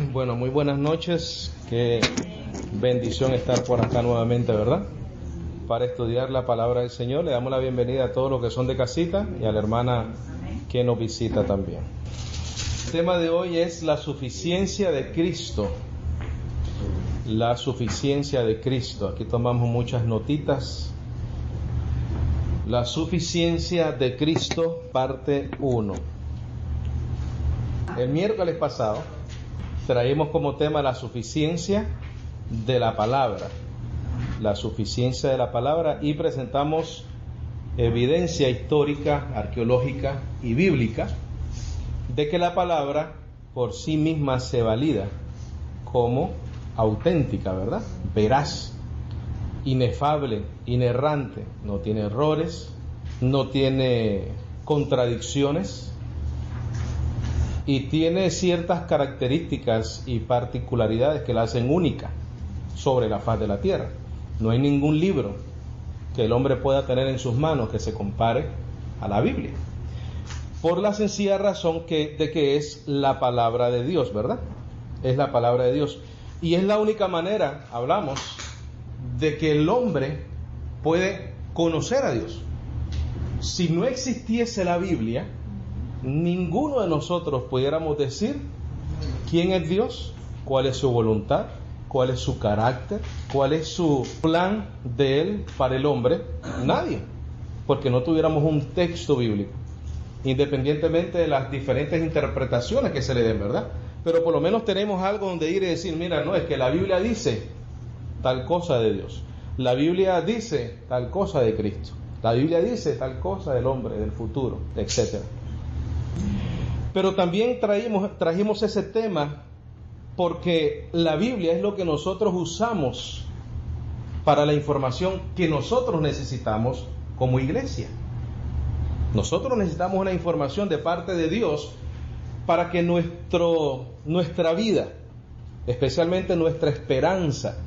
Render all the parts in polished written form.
Bueno, muy buenas noches. Qué bendición estar por acá nuevamente, ¿verdad? Para estudiar la palabra del Señor. Le damos la bienvenida a todos los que son de casita y a la hermana que nos visita también. El tema de hoy es la suficiencia de Cristo. La suficiencia de Cristo. Aquí tomamos muchas notitas. La suficiencia de Cristo, parte 1. El miércoles pasado traímos como tema la suficiencia de la palabra. La suficiencia de la palabra, y presentamos evidencia histórica, arqueológica y bíblica de que la palabra por sí misma se valida como auténtica, ¿verdad? Veraz, inefable, inerrante, no tiene errores, no tiene contradicciones y tiene ciertas características y particularidades que la hacen única sobre la faz de la tierra. No hay ningún libro que el hombre pueda tener en sus manos que se compare a la Biblia, por la sencilla razón de que es la palabra de Dios, ¿verdad? Es la palabra de Dios, y es la única manera, hablamos, de que el hombre puede conocer a Dios. Si no existiese la Biblia, ninguno de nosotros pudiéramos decir quién es Dios, cuál es su voluntad, cuál es su carácter, cuál es su plan de Él para el hombre. Nadie, porque no tuviéramos un texto bíblico, independientemente de las diferentes interpretaciones que se le den, ¿verdad? Pero por lo menos tenemos algo donde ir y decir, mira, no, es que la Biblia dice tal cosa de Dios, la Biblia dice tal cosa de Cristo, la Biblia dice tal cosa del hombre, del futuro, etcétera. Pero también trajimos ese tema porque la Biblia es lo que nosotros usamos para la información que nosotros necesitamos como iglesia. Nosotros necesitamos una información de parte de Dios para que nuestra vida, especialmente nuestra esperanza,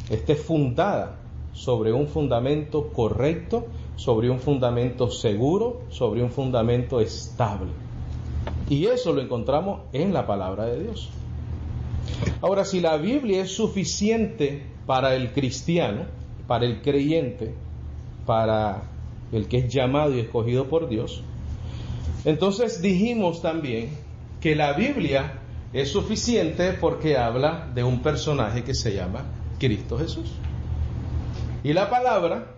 esté fundada sobre un fundamento correcto, sobre un fundamento seguro, sobre un fundamento estable. Y eso lo encontramos en la palabra de Dios. Ahora, si la Biblia es suficiente para el cristiano, para el creyente, para el que es llamado y escogido por Dios, entonces dijimos también que la Biblia es suficiente porque habla de un personaje que se llama Cristo Jesús. Y la palabra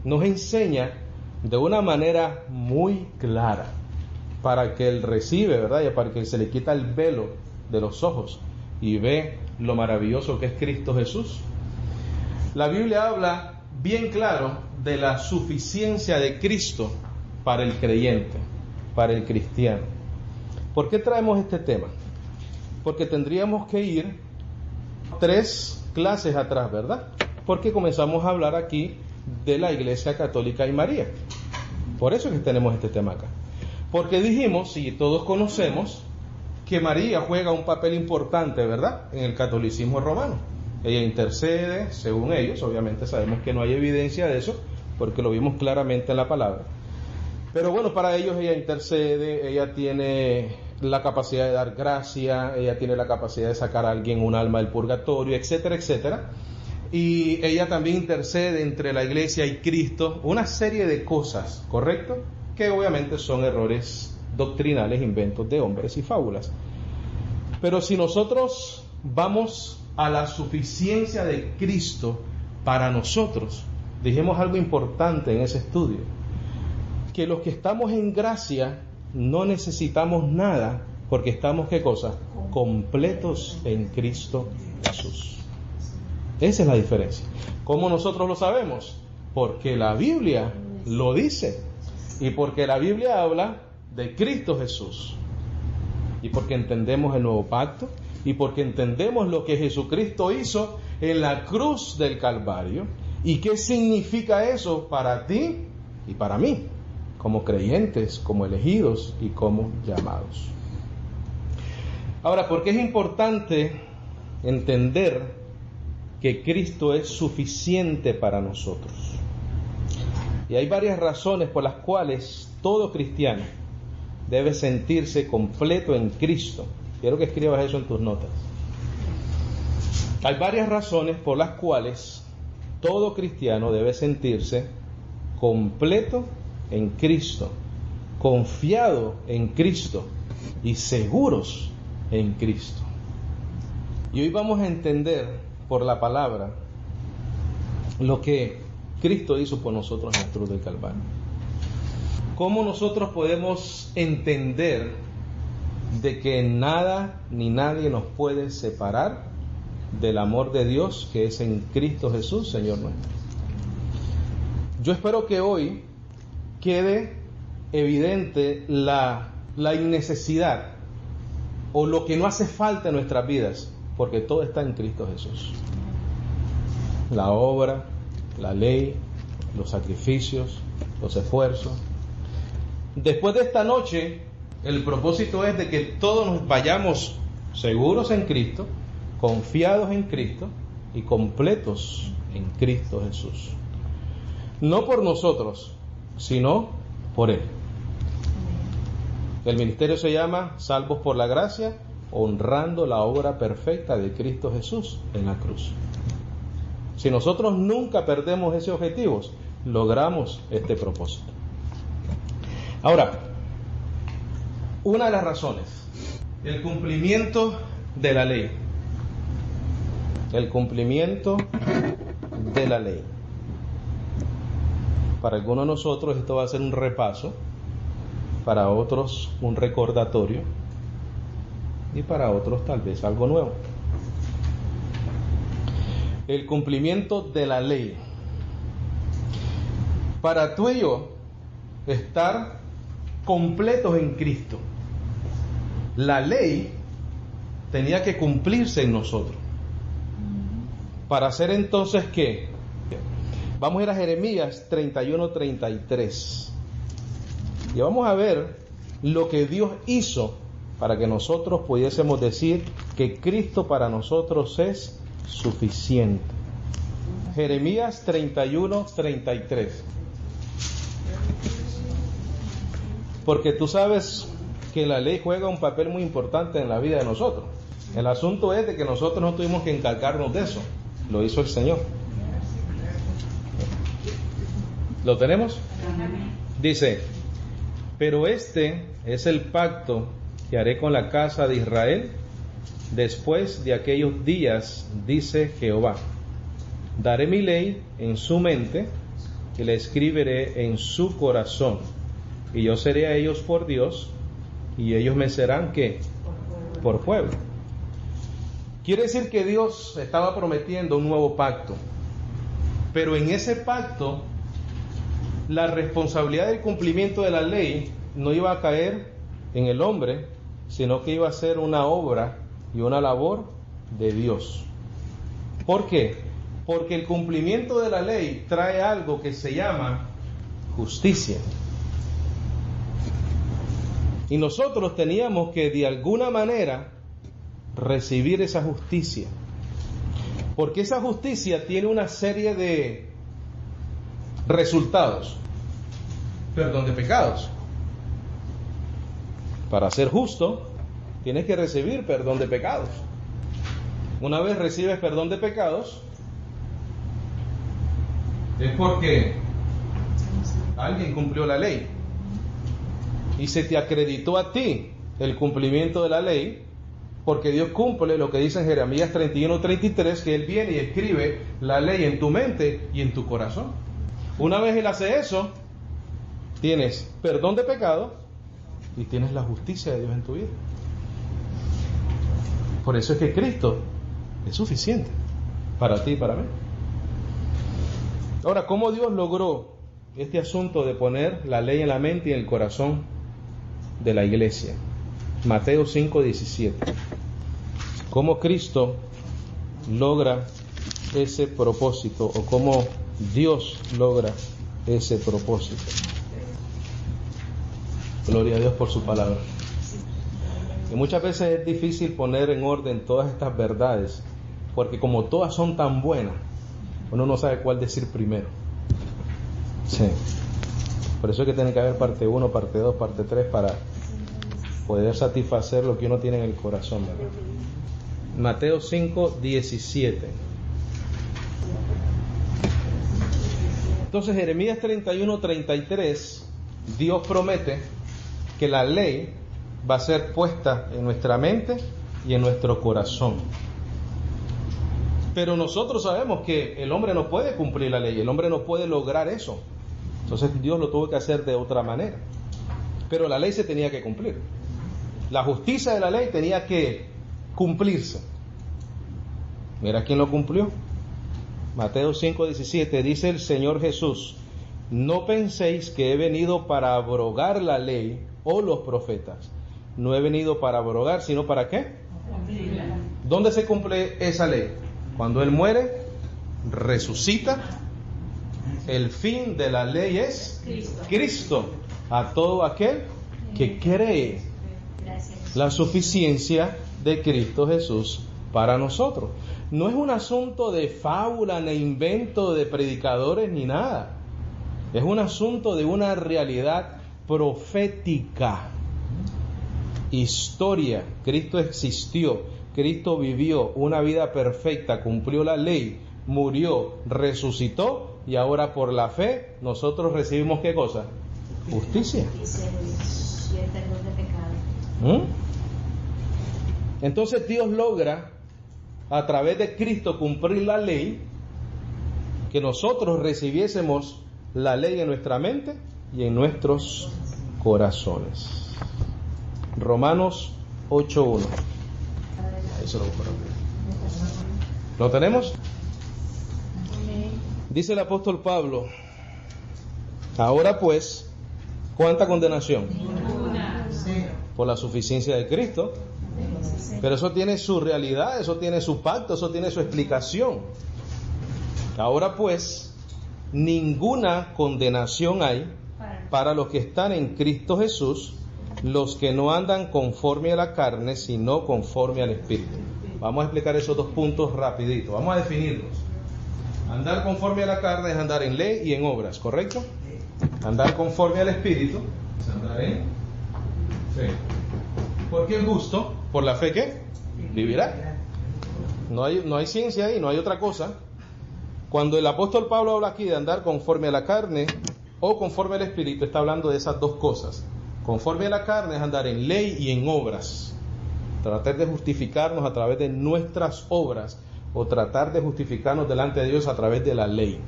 nos enseña de una manera muy clara, para que él recibe, ¿verdad? Y para que se le quita el velo de los ojos y ve lo maravilloso que es Cristo Jesús. La Biblia habla bien claro de la suficiencia de Cristo para el creyente, para el cristiano. ¿Por qué traemos este tema? Porque tendríamos que ir 3 clases atrás, ¿verdad? Porque comenzamos a hablar aquí de la Iglesia Católica y María. Por eso es que tenemos este tema acá. Porque dijimos, y todos conocemos, que María juega un papel importante, ¿verdad?, en el catolicismo romano. Ella intercede, según ellos. Obviamente sabemos que no hay evidencia de eso, porque lo vimos claramente en la palabra. Pero bueno, para ellos ella intercede, ella tiene la capacidad de dar gracia, ella tiene la capacidad de sacar a alguien, un alma del purgatorio, etcétera, etcétera. Y ella también intercede entre la iglesia y Cristo, una serie de cosas, ¿correcto?, que obviamente son errores doctrinales, inventos de hombres y fábulas. Pero si nosotros vamos a la suficiencia de Cristo para nosotros, dijimos algo importante en ese estudio, que los que estamos en gracia no necesitamos nada, porque estamos, ¿qué cosa? Completos en Cristo Jesús. Esa es la diferencia. ¿Cómo nosotros lo sabemos? Porque la Biblia lo dice, y porque la Biblia habla de Cristo Jesús, y porque entendemos el nuevo pacto, y porque entendemos lo que Jesucristo hizo en la cruz del Calvario, y qué significa eso para ti y para mí, como creyentes, como elegidos y como llamados. Ahora, ¿por qué es importante entender que Cristo es suficiente para nosotros? Y hay varias razones por las cuales todo cristiano debe sentirse completo en Cristo Quiero que escribas eso en tus notas. Hay varias razones por las cuales todo cristiano debe sentirse completo en Cristo, confiado en Cristo y seguros en Cristo. Y hoy vamos a entender por la palabra lo que Cristo hizo por nosotros en la cruz del Calvario. ¿Cómo nosotros podemos entender de que nada ni nadie nos puede separar del amor de Dios que es en Cristo Jesús, Señor nuestro? Yo espero que hoy quede evidente la innecesidad o lo que no hace falta en nuestras vidas, porque todo está en Cristo Jesús. La obra, la ley, los sacrificios, los esfuerzos. Después de esta noche, el propósito es de que todos nos vayamos seguros en Cristo, confiados en Cristo y completos en Cristo Jesús. No por nosotros, sino por Él. El ministerio se llama Salvos por la Gracia, honrando la obra perfecta de Cristo Jesús en la cruz. Si nosotros nunca perdemos ese objetivo, logramos este propósito. Ahora, una de las razones, el cumplimiento de la ley. El cumplimiento de la ley. Para algunos de nosotros esto va a ser un repaso, para otros un recordatorio y para otros tal vez algo nuevo. El cumplimiento de la ley. Para tú y yo estar completos en Cristo, la ley tenía que cumplirse en nosotros. Para hacer entonces, ¿qué? Vamos a ir a Jeremías 31:33 y vamos a ver lo que Dios hizo para que nosotros pudiésemos decir que Cristo para nosotros es suficiente. Jeremías 31:33. Porque tú sabes que la ley juega un papel muy importante en la vida de nosotros. El asunto es de que nosotros no tuvimos que encargarnos de eso, lo hizo el Señor. ¿Lo tenemos? Dice: pero este es el pacto que haré con la casa de Israel después de aquellos días, dice Jehová. Daré mi ley en su mente y la escribiré en su corazón, y yo seré a ellos por Dios y ellos me serán ¿qué? Por pueblo. Quiere decir que Dios estaba prometiendo un nuevo pacto, pero en ese pacto la responsabilidad del cumplimiento de la ley no iba a caer en el hombre, sino que iba a ser una obra y una labor de Dios. ¿Por qué? Porque el cumplimiento de la ley trae algo que se llama justicia. Y nosotros teníamos que de alguna manera recibir esa justicia. Porque esa justicia tiene una serie de resultados. Perdón de pecados. Para ser justo, tienes que recibir perdón de pecados. Una vez recibes perdón de pecados, es porque alguien cumplió la ley y se te acreditó a ti el cumplimiento de la ley, porque Dios cumple lo que dice en Jeremías 31:33, que Él viene y escribe la ley en tu mente y en tu corazón. Una vez Él hace eso, tienes perdón de pecado y tienes la justicia de Dios en tu vida. Por eso es que Cristo es suficiente para ti y para mí. Ahora, ¿cómo Dios logró este asunto de poner la ley en la mente y en el corazón de la iglesia? Mateo 5:17. ¿Cómo Cristo logra ese propósito, o cómo Dios logra ese propósito? Gloria a Dios por su palabra. Y muchas veces es difícil poner en orden todas estas verdades, porque como todas son tan buenas, uno no sabe cuál decir primero. Sí. Por eso es que tiene que haber parte 1, parte 2, parte 3 para poder satisfacer lo que uno tiene en el corazón, ¿verdad? Mateo 5:17. Entonces, Jeremías 31:33, Dios promete que la ley va a ser puesta en nuestra mente y en nuestro corazón. Pero nosotros sabemos que el hombre no puede cumplir la ley, el hombre no puede lograr eso. Entonces Dios lo tuvo que hacer de otra manera. Pero la ley se tenía que cumplir. La justicia de la ley tenía que cumplirse. Mira quién lo cumplió. Mateo 5:17 dice el Señor Jesús: no penséis que he venido para abrogar la ley o los profetas. No he venido para abrogar, sino ¿para qué? ¿Dónde se cumple esa ley? Cuando Él muere, resucita. El fin de la ley es Cristo a todo aquel que cree. La suficiencia de Cristo Jesús para nosotros. No es un asunto de fábula, ni invento de predicadores, ni nada. Es un asunto de una realidad profética. Historia. Cristo existió, Cristo vivió una vida perfecta, cumplió la ley, murió, resucitó, y ahora por la fe nosotros recibimos ¿qué cosa? Justicia. Entonces Dios logra a través de Cristo cumplir la ley, que nosotros recibiésemos la ley en nuestra mente y en nuestros corazones. Romanos 8:1. Ahí se lo busco rápido. ¿Lo tenemos? Dice el apóstol Pablo: ahora pues, ¿cuánta condenación? Por la suficiencia de Cristo. Pero eso tiene su realidad, eso tiene su pacto, eso tiene su explicación. Ahora pues, ninguna condenación hay para los que están en Cristo Jesús, los que no andan conforme a la carne, sino conforme al Espíritu. Vamos a explicar esos dos puntos rapidito, vamos a definirlos. Andar conforme a la carne es andar en ley y en obras, ¿correcto? Andar conforme al Espíritu es andar en fe. Porque el justo, por la fe, ¿qué? Vivirá. No hay ciencia ahí, no hay otra cosa. Cuando el apóstol Pablo habla aquí de andar conforme a la carne o conforme al Espíritu, está hablando de esas dos cosas. Conforme a la carne es andar en ley y en obras. Tratar de justificarnos a través de nuestras obras, o tratar de justificarnos delante de Dios a través de la ley.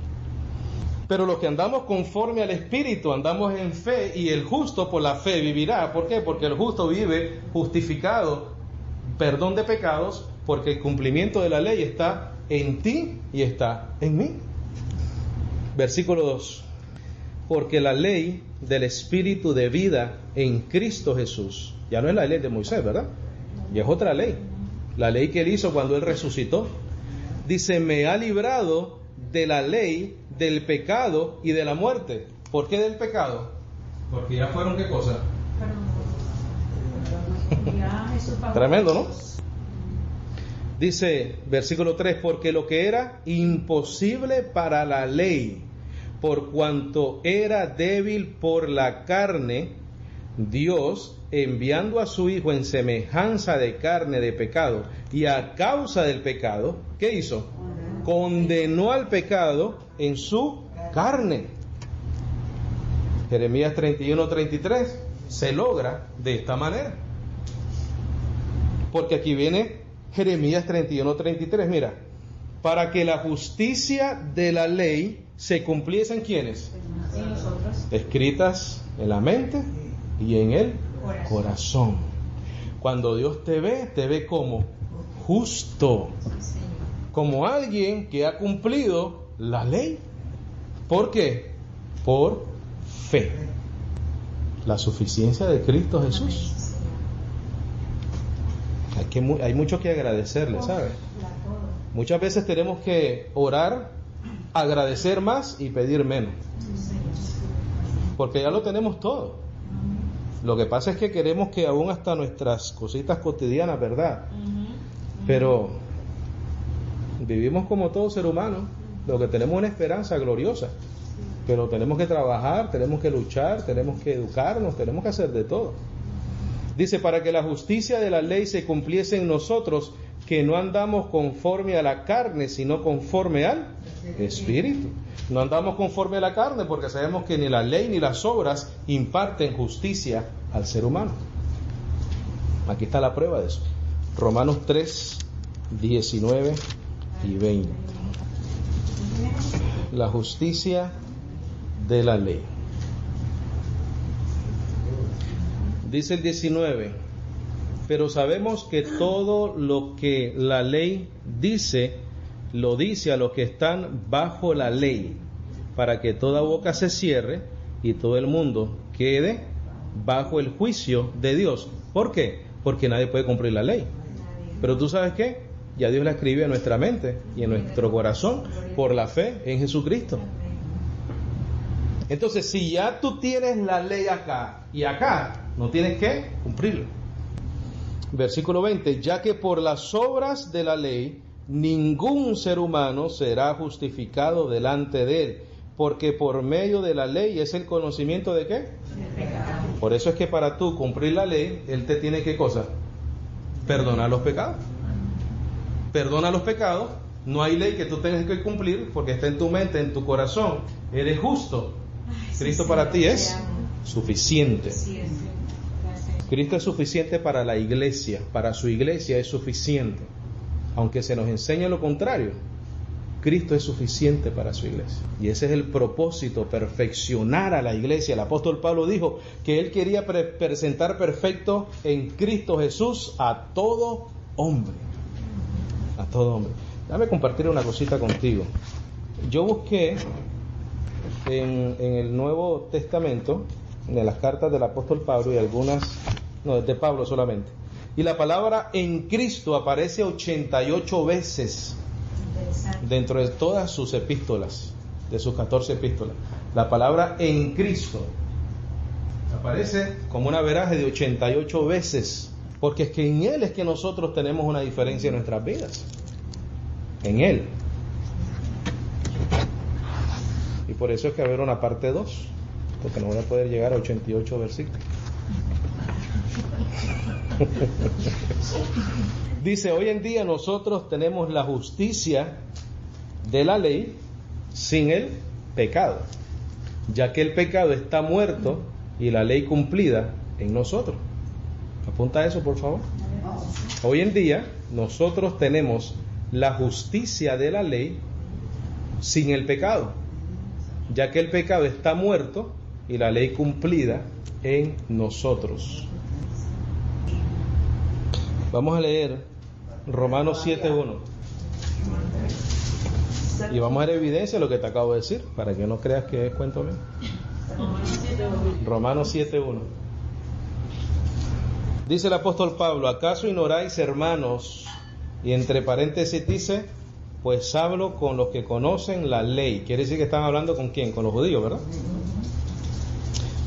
Pero los que andamos conforme al Espíritu, andamos en fe, y el justo por la fe vivirá. ¿Por qué? Porque el justo vive justificado, perdón de pecados, porque el cumplimiento de la ley está en ti y está en mí. Versículo 2. Porque la ley del Espíritu de vida en Cristo Jesús, ya no es la ley de Moisés, ¿verdad? Ya es otra ley. La ley que Él hizo cuando Él resucitó. Dice: me ha librado de la ley, del pecado y de la muerte. ¿Por qué del pecado? Porque ya fueron ¿qué cosa? Tremendo, ¿no? Dice, versículo 3, porque lo que era imposible para la ley, por cuanto era débil por la carne, Dios, enviando a su Hijo en semejanza de carne de pecado, y a causa del pecado, ¿qué hizo? Condenó al pecado en su carne. Jeremías 31:33 se logra de esta manera. Porque aquí viene Jeremías 31:33, mira, para que la justicia de la ley se cumpliese en ¿quiénes? En nosotros. Escritas en la mente y en el corazón. Cuando Dios te ve como justo, como alguien que ha cumplido la ley. ¿Por qué? Por fe. La suficiencia de Cristo Jesús. Hay mucho que agradecerle, ¿sabes? Muchas veces tenemos que orar, agradecer más y pedir menos. Porque ya lo tenemos todo. Lo que pasa es que queremos que aún hasta nuestras cositas cotidianas, ¿verdad? Pero vivimos como todo ser humano. Lo que tenemos es una esperanza gloriosa. Pero tenemos que trabajar, tenemos que luchar, tenemos que educarnos, tenemos que hacer de todo. Dice, para que la justicia de la ley se cumpliese en nosotros, que no andamos conforme a la carne, sino conforme al Espíritu. No andamos conforme a la carne porque sabemos que ni la ley ni las obras imparten justicia al ser humano. Aquí está la prueba de eso. Romanos 3, 19 y 20. La justicia de la ley. Dice el 19, pero sabemos que todo lo que la ley dice, lo dice a los que están bajo la ley, para que toda boca se cierre y todo el mundo quede bajo el juicio de Dios. ¿Por qué? Porque nadie puede cumplir la ley. Pero tú sabes qué, ya Dios la escribe en nuestra mente y en nuestro corazón por la fe en Jesucristo. Entonces, si ya tú tienes la ley acá y acá, no tienes que cumplirla. Versículo 20, ya que por las obras de la ley ningún ser humano será justificado delante de él, porque por medio de la ley es el conocimiento de ¿qué? Por eso es que para tú cumplir la ley, él te tiene ¿qué cosa? Perdonar los pecados. Perdona los pecados, no hay ley que tú tengas que cumplir porque está en tu mente, en tu corazón, eres justo. Cristo para ti es suficiente. Cristo es suficiente para la iglesia, para su iglesia es suficiente. Aunque se nos enseñe lo contrario, Cristo es suficiente para su iglesia. Y ese es el propósito, perfeccionar a la iglesia. El apóstol Pablo dijo que él quería presentar perfecto en Cristo Jesús a todo hombre. A todo hombre. Déjame compartir una cosita contigo. Yo busqué en el Nuevo Testamento, en las cartas del apóstol Pablo y algunas, no, de Pablo solamente. Y la palabra en Cristo aparece 88 veces dentro de todas sus epístolas, de sus 14 epístolas. La palabra en Cristo aparece como un averaje de 88 veces, porque es que en Él es que nosotros tenemos una diferencia en nuestras vidas. En Él. Y por eso es que va a haber una parte 2, porque no voy a poder llegar a 88 versículos. Dice, hoy en día nosotros tenemos la justicia de la ley sin el pecado, ya que el pecado está muerto y la ley cumplida en nosotros. Apunta eso, por favor. Hoy en día nosotros tenemos la justicia de la ley sin el pecado, ya que el pecado está muerto y la ley cumplida en nosotros. Vamos a leer Romanos 7:1 y vamos a dar evidencia de lo que te acabo de decir, para que no creas que es cuento mío. Romanos 7:1 dice el apóstol Pablo, ¿acaso ignoráis, hermanos? Y entre paréntesis dice, pues hablo con los que conocen la ley. Quiere decir que están hablando con quién, con los judíos, ¿verdad?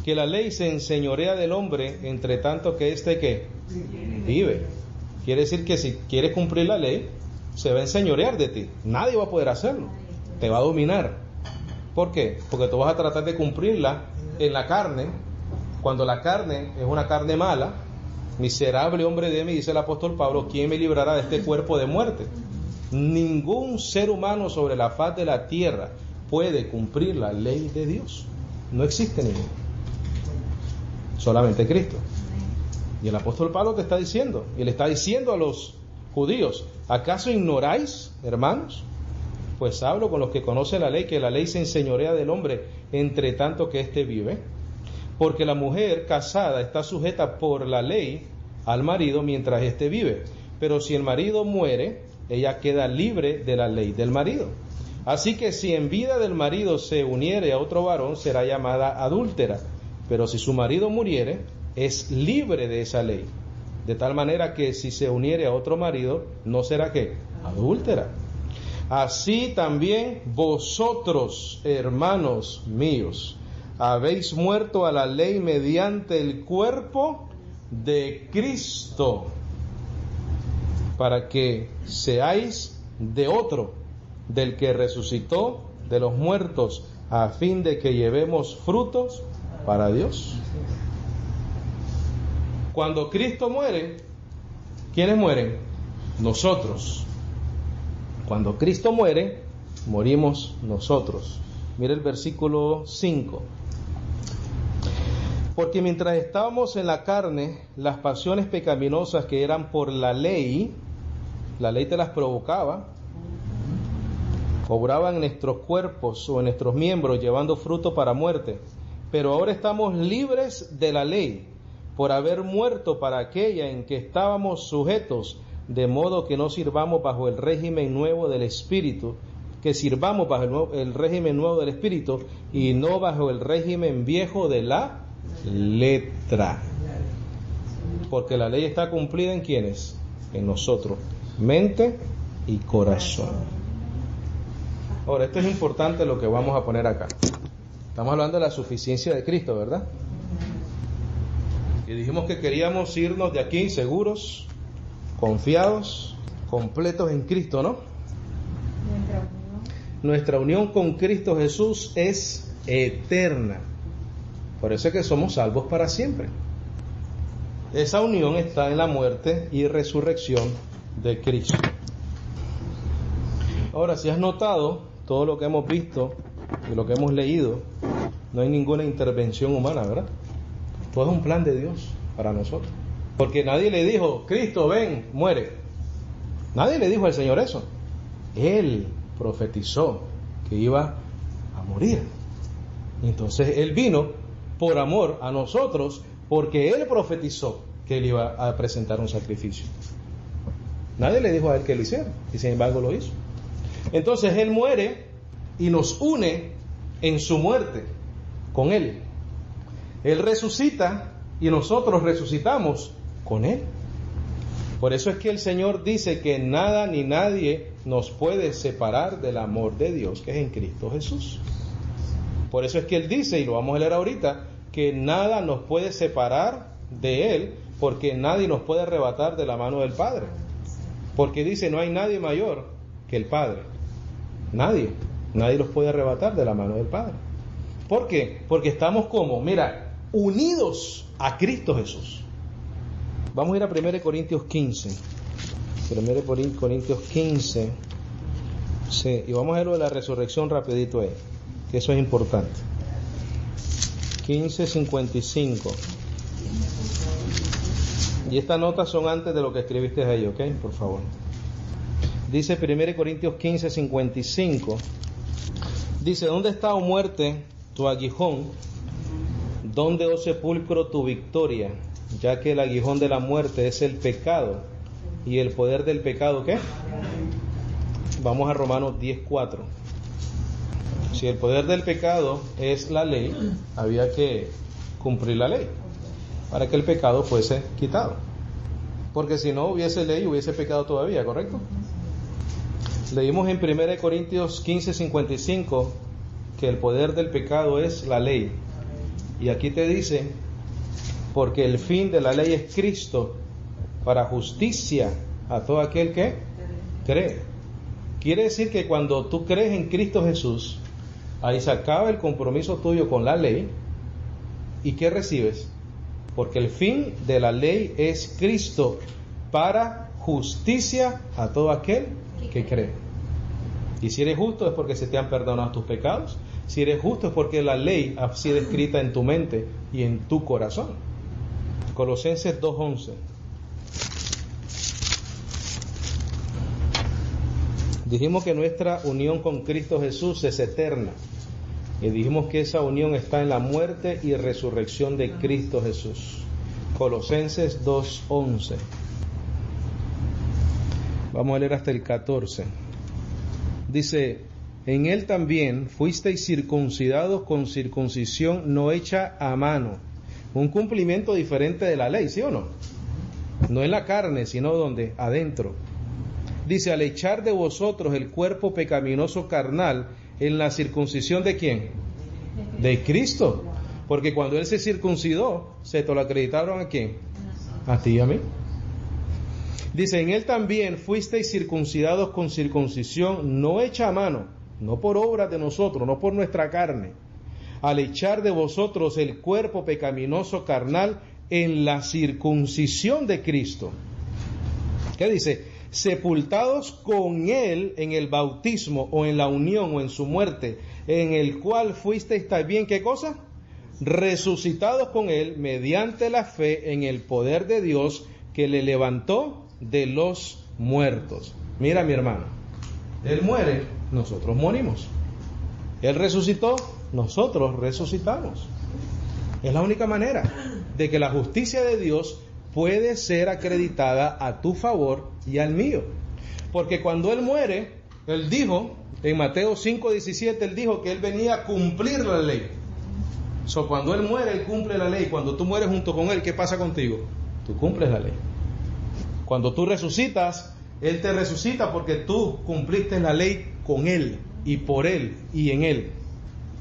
Que la ley se enseñorea del hombre, entre tanto que éste ¿qué? Vive. Quiere decir que si quieres cumplir la ley, se va a enseñorear de ti. Nadie va a poder hacerlo. Te va a dominar. ¿Por qué? Porque tú vas a tratar de cumplirla en la carne, cuando la carne es una carne mala. Miserable hombre de mí, dice el apóstol Pablo, ¿quién me librará de este cuerpo de muerte? Ningún ser humano sobre la faz de la tierra puede cumplir la ley de Dios. No existe ninguno. Solamente Cristo. Y el apóstol Pablo te está diciendo, y le está diciendo a los judíos, ¿acaso ignoráis, hermanos? Pues hablo con los que conocen la ley, que la ley se enseñorea del hombre, entre tanto que éste vive. Porque la mujer casada está sujeta por la ley al marido mientras éste vive. Pero si el marido muere, ella queda libre de la ley del marido. Así que si en vida del marido se uniere a otro varón, será llamada adúltera. Pero si su marido muriere, es libre de esa ley. De tal manera que si se uniere a otro marido, no será ¿qué? Adúltera. Así también vosotros, hermanos míos, habéis muerto a la ley mediante el cuerpo de Cristo, para que seáis de otro, del que resucitó de los muertos, a fin de que llevemos frutos para Dios. Cuando Cristo muere, ¿quiénes mueren? Nosotros. Cuando Cristo muere, morimos nosotros. Mira el versículo 5. Porque mientras estábamos en la carne, las pasiones pecaminosas que eran por la ley te las provocaba, obraban en nuestros cuerpos o en nuestros miembros, llevando fruto para muerte. Pero ahora estamos libres de la ley, por haber muerto para aquella en que estábamos sujetos, de modo que no sirvamos bajo el régimen nuevo del Espíritu, que sirvamos bajo el régimen nuevo del Espíritu y no bajo el régimen viejo de la letra. Porque la ley está cumplida en ¿quiénes? En nosotros, mente y corazón. Ahora, esto es importante lo que vamos a poner acá. Estamos hablando de la suficiencia de Cristo, ¿verdad? Y dijimos que queríamos irnos de aquí seguros, confiados, completos en Cristo, ¿no? Nuestra unión con Cristo Jesús es eterna. Por eso es que somos salvos para siempre. Esa unión está en la muerte y resurrección de Cristo. Ahora, si has notado todo lo que hemos visto y lo que hemos leído, no hay ninguna intervención humana, ¿verdad? Todo es un plan de Dios para nosotros. Porque nadie le dijo, Cristo, ven, muere. Nadie le dijo al Señor eso. Él profetizó que iba a morir. Entonces Él vino por amor a nosotros, porque Él profetizó que Él iba a presentar un sacrificio. Nadie le dijo a Él que lo hiciera, y sin embargo lo hizo. Entonces Él muere y nos une en su muerte con Él. Él resucita y nosotros resucitamos con Él. Por eso es que el Señor dice que nada ni nadie nos puede separar del amor de Dios que es en Cristo Jesús. Por eso es que Él dice, y lo vamos a leer ahorita, que nada nos puede separar de Él, porque nadie nos puede arrebatar de la mano del Padre. Porque dice, no hay nadie mayor que el Padre. Nadie los puede arrebatar de la mano del Padre. ¿Por qué? Porque estamos como, mira, unidos a Cristo Jesús. Vamos a ir a 1 Corintios 15. 1 Corintios 15. Sí, y vamos a ver lo de la resurrección rapidito ahí, que eso es importante. 15:55. Y estas notas son antes de lo que escribiste ahí, ¿ok? Por favor. Dice 1 Corintios 15:55. Dice, ¿dónde está, oh muerte, tu aguijón? ¿Dónde, oh sepulcro, tu victoria? Ya que el aguijón de la muerte es el pecado. ¿Y el poder del pecado qué? Vamos a Romanos 10:4. Si el poder del pecado es la ley, había que cumplir la ley para que el pecado fuese quitado. Porque si no hubiese ley, hubiese pecado todavía, ¿correcto? Leímos en 1 Corintios 15:55 que el poder del pecado es la ley. Y aquí te dice, porque el fin de la ley es Cristo, para justicia a todo aquel que cree. Quiere decir que cuando tú crees en Cristo Jesús, ahí se acaba el compromiso tuyo con la ley. ¿Y qué recibes? Porque el fin de la ley es Cristo, para justicia a todo aquel que cree. Y si eres justo es porque se te han perdonado tus pecados. Si eres justo es porque la ley ha sido escrita en tu mente y en tu corazón. Colosenses 2:11. Dijimos que nuestra unión con Cristo Jesús es eterna. Y dijimos que esa unión está en la muerte y resurrección de Cristo Jesús. Colosenses 2:11. Vamos a leer hasta el 14. Dice, en Él también fuisteis circuncidados con circuncisión no hecha a mano. Un cumplimiento diferente de la ley, ¿sí o no? No en la carne, sino donde, adentro. Dice, al echar de vosotros el cuerpo pecaminoso carnal en la circuncisión ¿de quién? De Cristo. Porque cuando Él se circuncidó, ¿se te lo acreditaron a quién? A ti y a mí. Dice, en Él también fuisteis circuncidados con circuncisión no hecha a mano, no por obras de nosotros, no por nuestra carne, al echar de vosotros el cuerpo pecaminoso carnal en la circuncisión de Cristo. ¿Qué dice? Sepultados con Él en el bautismo o en la unión o en su muerte, en el cual fuisteis también, ¿qué cosa? Resucitados con Él mediante la fe en el poder de Dios que le levantó de los muertos. Mira, mi hermano, Él muere, nosotros morimos. Él resucitó, nosotros resucitamos. Es la única manera de que la justicia de Dios puede ser acreditada a tu favor y al mío. Porque cuando Él muere, Él dijo, en Mateo 5:17, Él dijo que Él venía a cumplir la ley. Cuando Él muere, Él cumple la ley. Cuando tú mueres junto con Él, ¿qué pasa contigo? Tú cumples la ley. Cuando tú resucitas, Él te resucita porque tú cumpliste la ley con Él y por Él y en Él.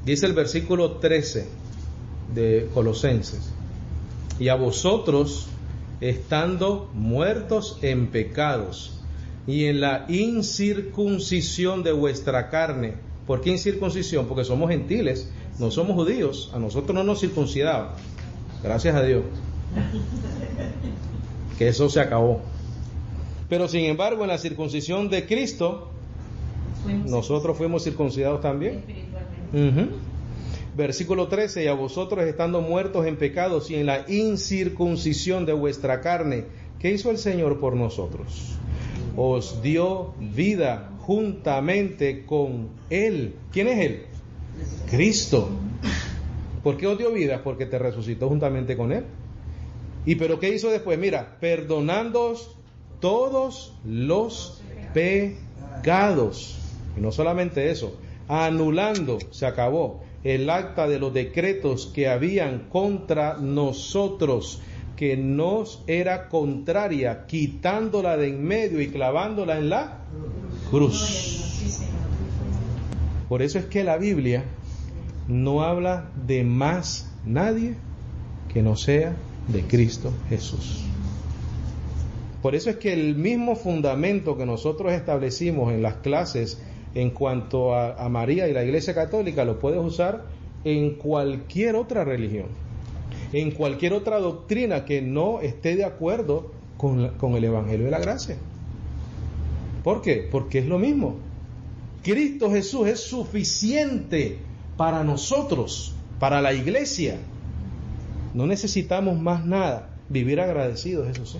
Dice el versículo 13 de Colosenses: y a vosotros, estando muertos en pecados y en la incircuncisión de vuestra carne. ¿Por qué incircuncisión? Porque somos gentiles, no somos judíos, a nosotros no nos circuncidaban. Gracias a Dios que eso se acabó. Pero sin embargo, en la circuncisión de Cristo, nosotros fuimos circuncidados también. Versículo 13: y a vosotros, estando muertos en pecados y en la incircuncisión de vuestra carne, ¿qué hizo el Señor por nosotros? Os dio vida juntamente con Él. ¿Quién es Él? Cristo. ¿Por qué os dio vida? Porque te resucitó juntamente con Él. ¿Y pero qué hizo después? Mira, perdonándoos todos los pecados. Y no solamente eso, anulando, se acabó, el acta de los decretos que habían contra nosotros, que nos era contraria, quitándola de en medio y clavándola en la cruz. Por eso es que la Biblia no habla de más nadie que no sea de Cristo Jesús. Por eso es que el mismo fundamento que nosotros establecimos en las clases en cuanto a María y la Iglesia Católica, lo puedes usar en cualquier otra religión, en cualquier otra doctrina que no esté de acuerdo con el Evangelio de la Gracia. ¿Por qué? Porque es lo mismo. Cristo Jesús es suficiente para nosotros, para la Iglesia. No necesitamos más nada. Vivir agradecidos, eso sí.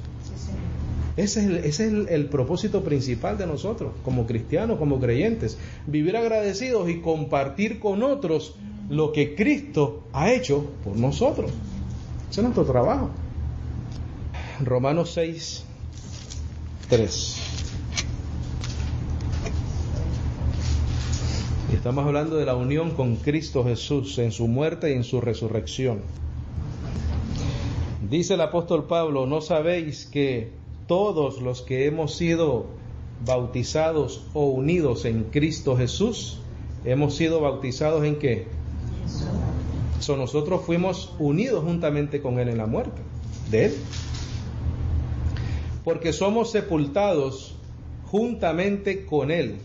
Ese es el propósito principal de nosotros, como cristianos, como creyentes. Vivir agradecidos y compartir con otros lo que Cristo ha hecho por nosotros. Ese es nuestro trabajo. Romanos 6:3. Y estamos hablando de la unión con Cristo Jesús en su muerte y en su resurrección. Dice el apóstol Pablo: ¿no sabéis que todos los que hemos sido bautizados o unidos en Cristo Jesús, hemos sido bautizados en qué? Nosotros fuimos unidos juntamente con Él en la muerte de Él. Porque somos sepultados juntamente con Él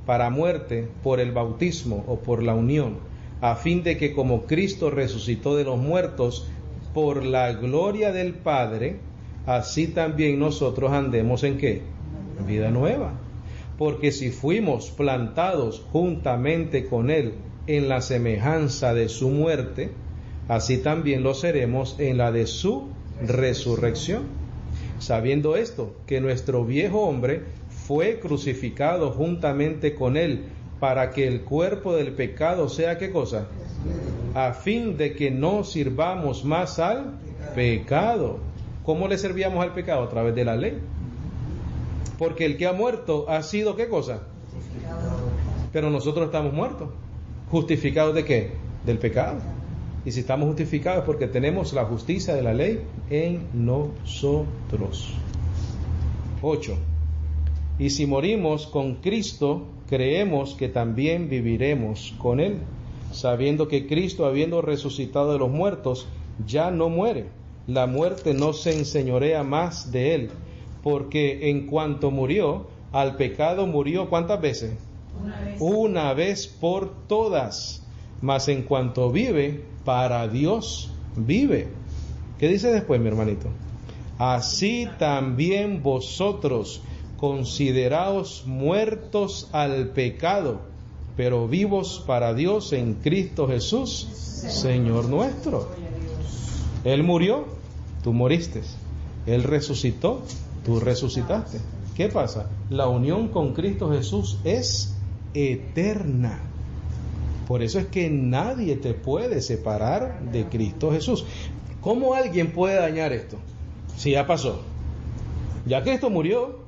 para muerte por el bautismo o por la unión, a fin de que como Cristo resucitó de los muertos por la gloria del Padre, así también nosotros andemos ¿en qué? Vida nueva. Porque si fuimos plantados juntamente con Él en la semejanza de su muerte, así también lo seremos en la de su resurrección. Sabiendo esto, que nuestro viejo hombre fue crucificado juntamente con Él, para que el cuerpo del pecado sea ¿qué cosa? A fin de que no sirvamos más al pecado. ¿Cómo le servíamos al pecado? A través de la ley. Porque el que ha muerto ha sido ¿qué cosa? Pero nosotros estamos muertos. ¿Justificados de qué? Del pecado. Y si estamos justificados es porque tenemos la justicia de la ley en nosotros. 8. Y si morimos con Cristo, creemos que también viviremos con Él, sabiendo que Cristo, habiendo resucitado de los muertos, ya no muere. La muerte no se enseñorea más de Él, porque en cuanto murió, al pecado murió ¿cuántas veces? Una vez por todas. Mas en cuanto vive, para Dios vive. ¿Qué dice después, mi hermanito? Así también vosotros, consideraos muertos al pecado, pero vivos para Dios en Cristo Jesús, Señor nuestro. Él murió, tú moriste. Él resucitó, tú resucitaste. ¿Qué pasa? La unión con Cristo Jesús es eterna. Por eso es que nadie te puede separar de Cristo Jesús. ¿Cómo alguien puede dañar esto? Si ya pasó. Ya Cristo murió,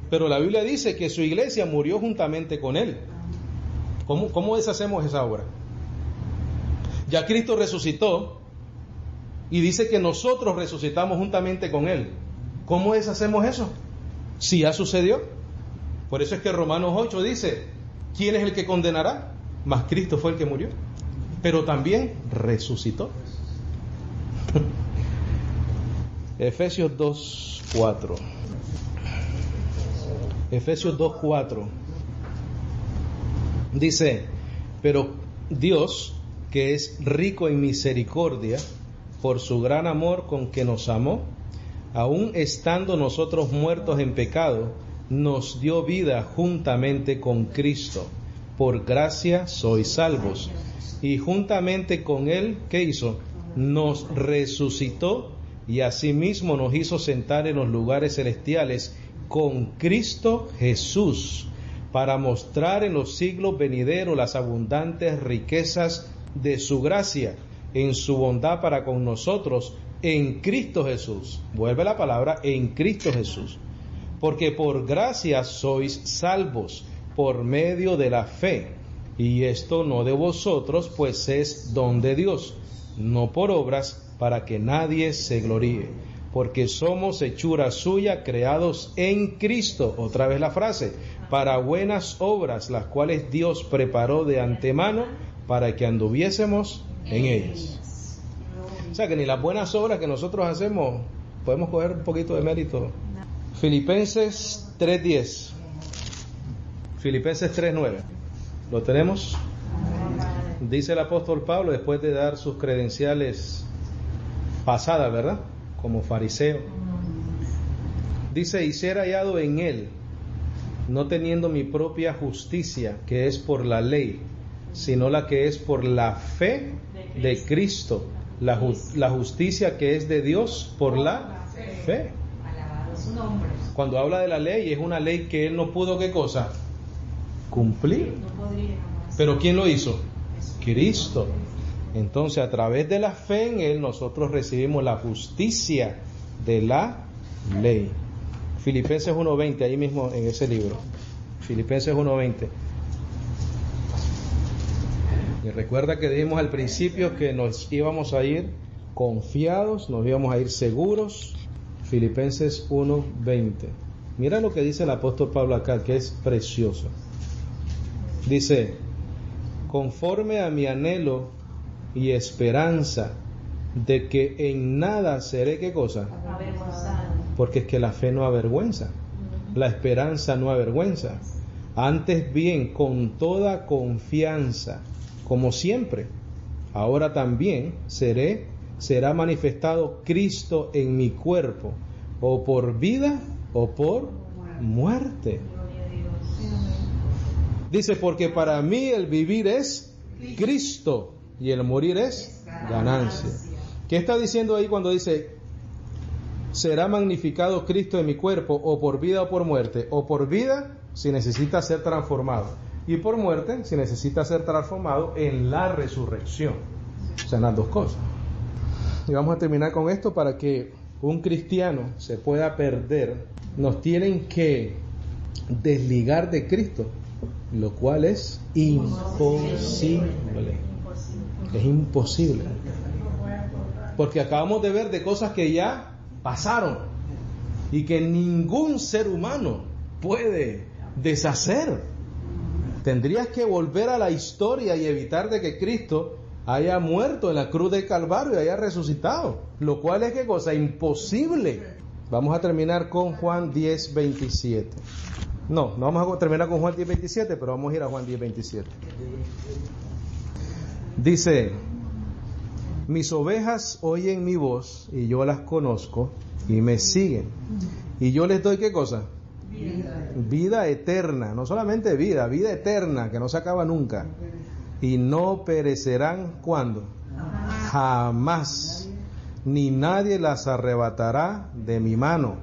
pero la Biblia dice que su iglesia murió juntamente con Él. ¿Cómo deshacemos esa obra? Ya Cristo resucitó y dice que nosotros resucitamos juntamente con Él. ¿Cómo deshacemos eso? Si ya sucedió. Por eso es que Romanos 8 dice, ¿quién es el que condenará? Mas Cristo fue el que murió, pero también resucitó. Efesios 2:4. Efesios 2:4 dice, pero Dios, que es rico en misericordia, por su gran amor con que nos amó, aun estando nosotros muertos en pecado, nos dio vida juntamente con Cristo. Por gracia sois salvos. Y juntamente con Él, ¿qué hizo? Nos resucitó y asimismo nos hizo sentar en los lugares celestiales con Cristo Jesús, para mostrar en los siglos venideros las abundantes riquezas de su gracia, en su bondad para con nosotros, en Cristo Jesús. Vuelve la palabra, en Cristo Jesús. Porque por gracia sois salvos, por medio de la fe, y esto no de vosotros, pues es don de Dios, no por obras, para que nadie se gloríe, porque somos hechura suya, creados en Cristo, otra vez la frase, para buenas obras, las cuales Dios preparó de antemano para que anduviésemos en ellas. O sea que ni las buenas obras que nosotros hacemos podemos coger un poquito de mérito. Filipenses 3:10. Filipenses 3:9. ¿Lo tenemos? Dice el apóstol Pablo, después de dar sus credenciales pasadas, ¿verdad? Como fariseo. Dice, y ser hallado en él, no teniendo mi propia justicia, que es por la ley, sino la que es por la fe de Cristo, la justicia que es de Dios por la fe. Cuando habla de la ley, es una ley que él no pudo, ¿qué cosa? Cumplir. ¿Pero quién lo hizo? Cristo. Entonces, a través de la fe en él, nosotros recibimos la justicia de la ley. Filipenses 1:20, ahí mismo en ese libro. Filipenses 1:20. Y recuerda que dijimos al principio que nos íbamos a ir confiados, nos íbamos a ir seguros. Filipenses 1:20. Mira lo que dice el apóstol Pablo acá, que es precioso. Dice, conforme a mi anhelo y esperanza de que en nada seré, ¿qué cosa? Avergonzado. Porque es que la fe no avergüenza, la esperanza no avergüenza. Antes bien, con toda confianza, como siempre, ahora también será manifestado Cristo en mi cuerpo, o por vida o por muerte. Dice, porque para mí el vivir es Cristo y el morir es ganancia. ¿Qué está diciendo ahí cuando dice, será magnificado Cristo en mi cuerpo, o por vida o por muerte? O por vida, si necesita ser transformado, y por muerte, si necesita ser transformado en la resurrección. O sea, las dos cosas. Y vamos a terminar con esto. Para que un cristiano se pueda perder, nos tienen que desligar de Cristo, lo cual es imposible. Es imposible. Porque acabamos de ver de cosas que ya pasaron y que ningún ser humano puede deshacer. Tendrías que volver a la historia y evitar de que Cristo haya muerto en la cruz del Calvario y haya resucitado, lo cual es, ¿qué cosa? Imposible. Vamos a terminar con Juan 10:27. No vamos a terminar con Juan 10:27, pero vamos a ir a Juan 10:27. Dice, mis ovejas oyen mi voz y yo las conozco y me siguen. Y yo les doy ¿qué cosa? Vida eterna, no solamente vida eterna que no se acaba nunca. Y no perecerán ¿cuándo? Jamás. Ni nadie las arrebatará de mi mano.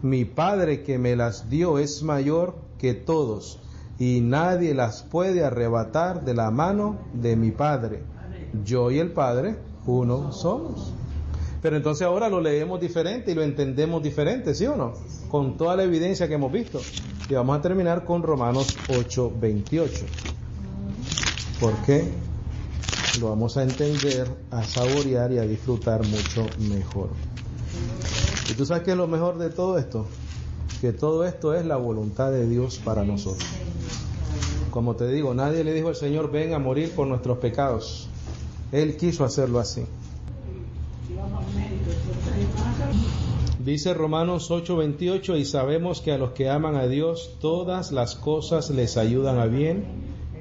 Mi Padre que me las dio es mayor que todos, y nadie las puede arrebatar de la mano de mi Padre. Yo y el Padre, uno somos. Pero entonces ahora lo leemos diferente y lo entendemos diferente, ¿sí o no? Con toda la evidencia que hemos visto. Y vamos a terminar con Romanos 8:28. ¿Por qué? Lo vamos a entender, a saborear y a disfrutar mucho mejor. ¿Y tú sabes qué es lo mejor de todo esto? Que todo esto es la voluntad de Dios para nosotros. Como te digo, nadie le dijo al Señor, ven a morir por nuestros pecados. Él quiso hacerlo así. Dice Romanos 8:28, y sabemos que a los que aman a Dios todas las cosas les ayudan a bien,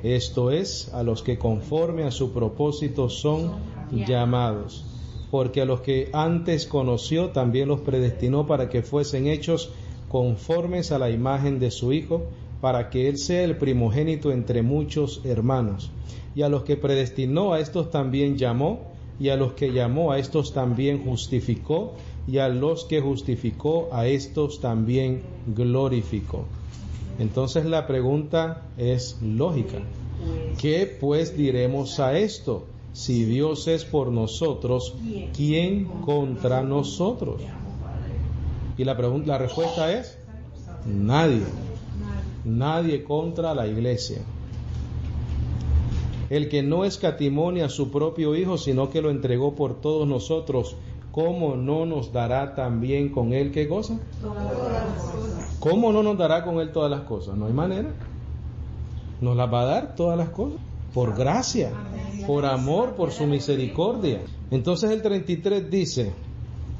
esto es, a los que conforme a su propósito son llamados. Porque a los que antes conoció también los predestinó para que fuesen hechos conformes a la imagen de su Hijo, para que Él sea el primogénito entre muchos hermanos. Y a los que predestinó a estos también llamó, y a los que llamó a estos también justificó, y a los que justificó a estos también glorificó. Entonces la pregunta es lógica. ¿Qué pues diremos a esto? Si Dios es por nosotros, ¿quién contra nosotros? Y la respuesta es nadie. Nadie contra la iglesia. El que no escatimó ni a su propio Hijo, sino que lo entregó por todos nosotros, ¿cómo no nos dará también con Él qué cosa? ¿Cómo no nos dará con Él todas las cosas? No hay manera. Nos las va a dar todas las cosas. Por gracia, por amor, por su misericordia. Entonces el 33 dice,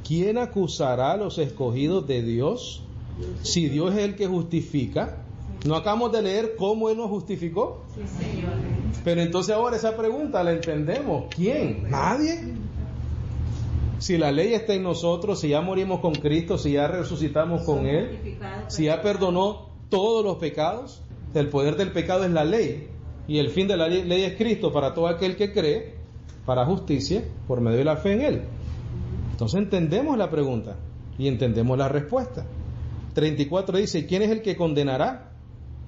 ¿quién acusará a los escogidos de Dios? Si Dios es el que justifica. ¿No acabamos de leer cómo Él nos justificó? Sí, Señor. Pero entonces ahora esa pregunta la entendemos. ¿Quién? ¿Nadie? Si la ley está en nosotros, si ya morimos con Cristo, si ya resucitamos con Él, si ya perdonó todos los pecados, el poder del pecado es la ley, y el fin de la ley es Cristo para todo aquel que cree, para justicia, por medio de la fe en Él. Entonces entendemos la pregunta y entendemos la respuesta. 34 dice, ¿quién es el que condenará?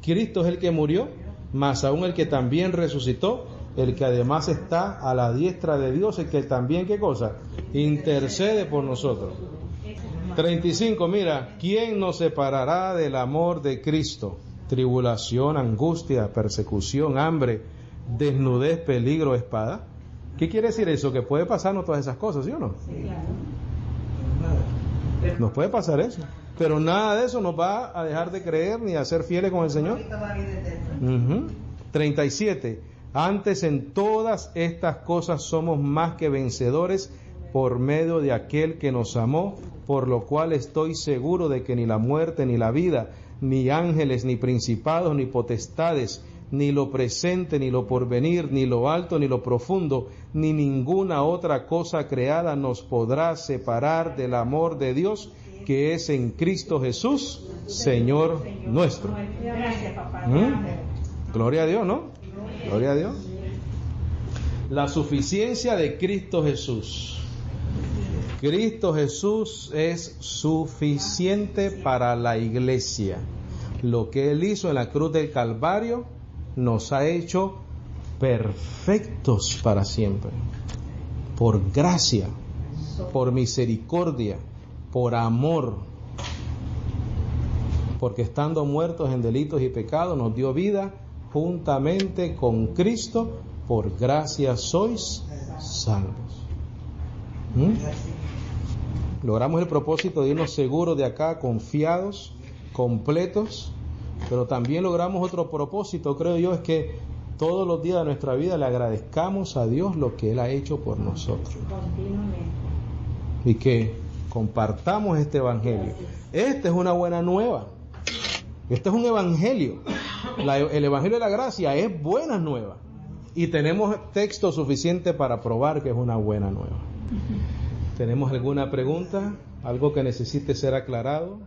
Cristo es el que murió, más aún el que también resucitó, el que además está a la diestra de Dios, el que también, ¿qué cosa? Intercede por nosotros. 35, mira, ¿quién nos separará del amor de Cristo? Tribulación, angustia, persecución, hambre, desnudez, peligro, espada. ¿Qué quiere decir eso? Que puede pasarnos todas esas cosas, ¿sí o no? Nos puede pasar eso. Pero nada de eso nos va a dejar de creer ni a ser fieles con el Señor. 37. Antes en todas estas cosas somos más que vencedores por medio de aquel que nos amó, por lo cual estoy seguro de que ni la muerte, ni la vida, ni ángeles, ni principados, ni potestades, ni lo presente, ni lo porvenir, ni lo alto, ni lo profundo, ni ninguna otra cosa creada nos podrá separar del amor de Dios que es en Cristo Jesús, Señor nuestro. Gloria a Dios, ¿no? Gloria a Dios. La suficiencia de Cristo Jesús. Cristo Jesús es suficiente para la iglesia. Lo que Él hizo en la cruz del Calvario nos ha hecho perfectos para siempre. Por gracia, por misericordia, por amor. Porque estando muertos en delitos y pecados nos dio vida juntamente con Cristo. Por gracia sois salvos. Logramos el propósito de irnos seguros de acá, confiados, completos, pero también logramos otro propósito, creo yo, es que todos los días de nuestra vida le agradezcamos a Dios lo que Él ha hecho por nosotros. Y que compartamos este evangelio. Esta es una buena nueva. Este es un evangelio. El evangelio de la gracia es buena nueva. y tenemos texto suficiente para probar que es una buena nueva. ¿Tenemos alguna pregunta? ¿Algo que necesite ser aclarado?